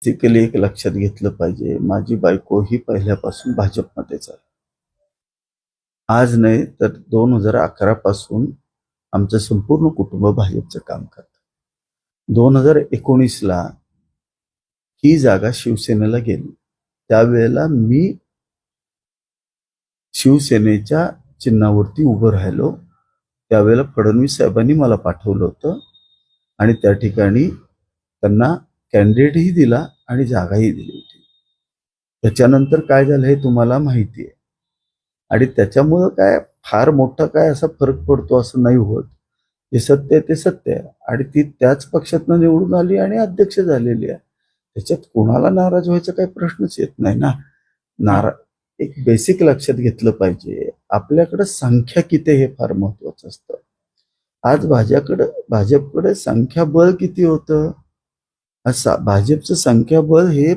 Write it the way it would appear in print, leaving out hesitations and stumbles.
Basically एक लक्षात घेतलं पाहिजे, माझी बायको ही पहिल्यापासून भाजपमध्येच आहे. आज नाही तर 2011 पासून आमचं संपूर्ण कुटुंब भाजपचं काम करतं. 2019ला ही जागा शिवसेनेला गेली. त्यावेळेला मी शिवसेनेच्या चिन्हावरती उभं राहिलो. त्यावेळेला फडणवीस साहेबांनी मला पाठवलं होतं आणि त्या ठिकाणी त्यांना कॅन्डिडेटही दिला आणि जागाही दिली होती. त्याच्यानंतर काय झालं हे तुम्हाला माहिती आहे. आणि त्याच्यामुळं काय फार मोठा काय असा फरक पडतो असं नाही होत. जे सत्य आहे ते सत्य आहे आणि ती त्याच पक्षातनं निवडून आली आणि अध्यक्ष झालेली आहे. त्याच्यात कोणाला नाराज व्हायचा काही प्रश्नच येत नाही ना. एक बेसिक लक्षात घेतलं पाहिजे, आपल्याकडे संख्या किती हे फार महत्वाचं असतं. आज भाजपकडे संख्याबळ किती होतं? भाजपचं संख्याबळ हे